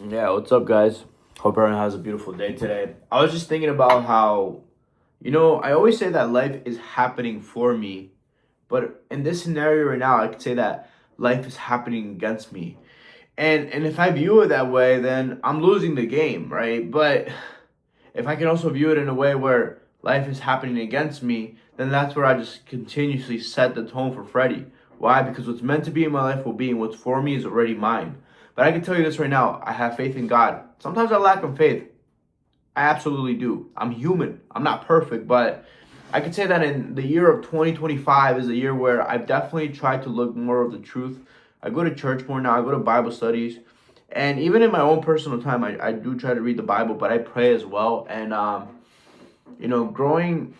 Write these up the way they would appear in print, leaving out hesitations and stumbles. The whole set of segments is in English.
Yeah, what's up, guys? Hope everyone has a beautiful day today. I was just thinking about how, I always say that life is happening for me, but in this scenario right now, I could say that life is happening against me. And if I view it that way, then I'm losing the game, right? But if I can also view it in a way where life is happening against me, then that's where I just continuously set the tone for Freddie. Why? Because what's meant to be in my life will be, and what's for me is already mine. But I can tell you this right now, I have faith in God. Sometimes I lack in faith. I absolutely do. I'm human. I'm not perfect, but I could say that in the year of 2025 is a year where I've definitely tried to look more of the truth. I go to church more now. I go to Bible studies. And even in my own personal time, I do try to read the Bible, but I pray as well. And, growing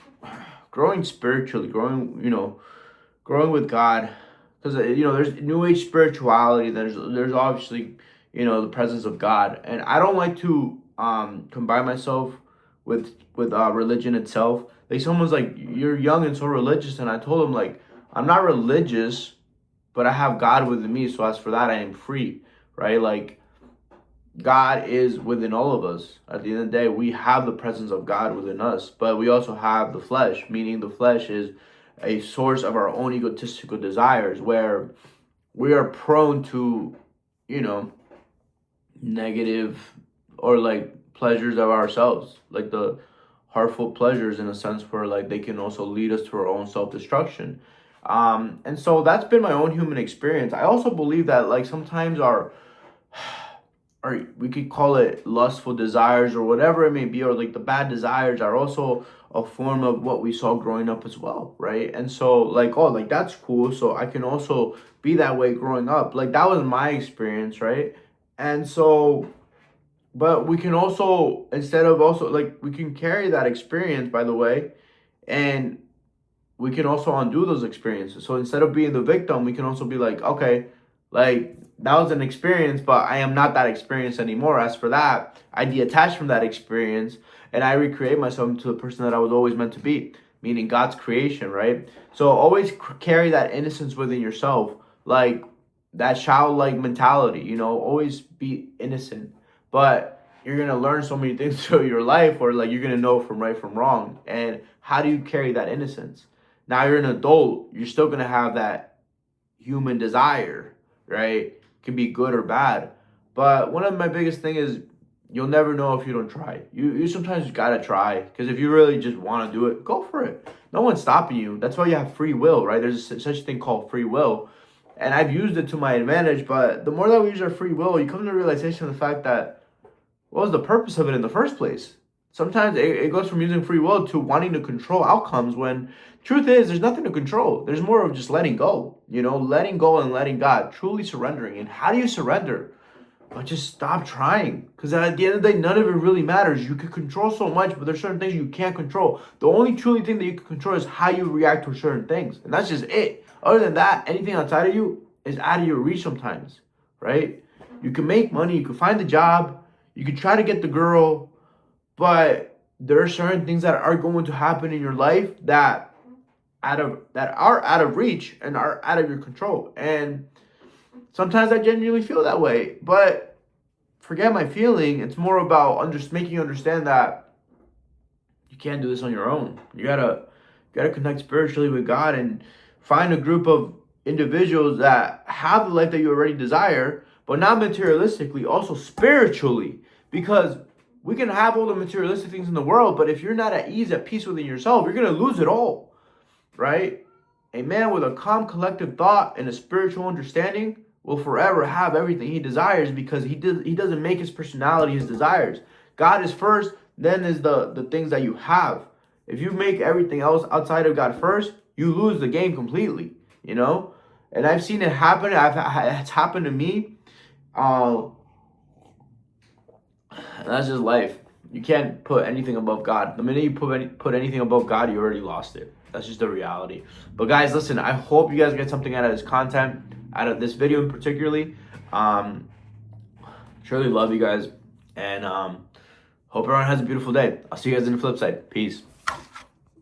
spiritually, growing with God. Because, there's New Age spirituality. There's obviously, the presence of God. And I don't like to combine myself with religion itself. Like someone's like, you're young and so religious, and I told him like, I'm not religious, but I have God within me. So as for that, I am free, right? Like God is within all of us. At the end of the day, we have the presence of God within us, but we also have the flesh, meaning the flesh is a source of our own egotistical desires, where we are prone to, you know, negative or like pleasures of ourselves, like the harmful pleasures in a sense where like they can also lead us to our own self-destruction. And so that's been my own human experience. I also believe that like sometimes our or we could call it lustful desires or whatever it may be, or like the bad desires are also a form of what we saw growing up as well, right? And so like, oh, like that's cool, so I can also be that way growing up. Like that was my experience, right? And so, but we can also, instead of also like, we can carry that experience, by the way, and we can also undo those experiences. So instead of being the victim, we can also be like, okay, like that was an experience, but I am not that experience anymore. As for that, I detach from that experience and I recreate myself into the person that I was always meant to be, meaning God's creation, right? So always carry that innocence within yourself, like that childlike mentality, always be innocent. But you're gonna learn so many things through your life, or like you're gonna know from right from wrong. And how do you carry that innocence? Now you're an adult, you're still gonna have that human desire, right? It can be good or bad. But one of my biggest thing is you'll never know if you don't try. You sometimes gotta try, because if you really just want to do it, go for it. No one's stopping you. That's why you have free will, right? There's such a thing called free will, and I've used it to my advantage. But the more that we use our free will, you come to the realization of the fact that what was the purpose of it in the first place? Sometimes it goes from using free will to wanting to control outcomes, when truth is there's nothing to control. There's more of just letting go, letting go and letting God, truly surrendering. And how do you surrender? But just stop trying. Because at the end of the day, none of it really matters. You can control so much, but there's certain things you can't control. The only truly thing that you can control is how you react to certain things. And that's just it. Other than that, anything outside of you is out of your reach sometimes, right? You can make money, you can find a job, you can try to get the girl, but there are certain things that are going to happen in your life that are out of reach and are out of your control. And sometimes I genuinely feel that way, but forget my feeling. It's more about making you understand that you can't do this on your own. You gotta connect spiritually with God and find a group of individuals that have the life that you already desire, but not materialistically, also spiritually. Because we can have all the materialistic things in the world, but if you're not at ease, at peace within yourself, you're gonna lose it all, right? A man with a calm, collective thought and a spiritual understanding will forever have everything he desires, because he doesn't make his personality his desires. God is first, then is the things that you have. If you make everything else outside of God first, you lose the game completely, And I've seen it happen. It's happened to me. And that's just life. You can't put anything above God. The minute you put anything above God, you already lost it. That's just the reality. But guys, listen, I hope you guys get something out of this content, out of this video in particularly. Truly love you guys, and hope everyone has a beautiful day. I'll see you guys in the flip side. Peace.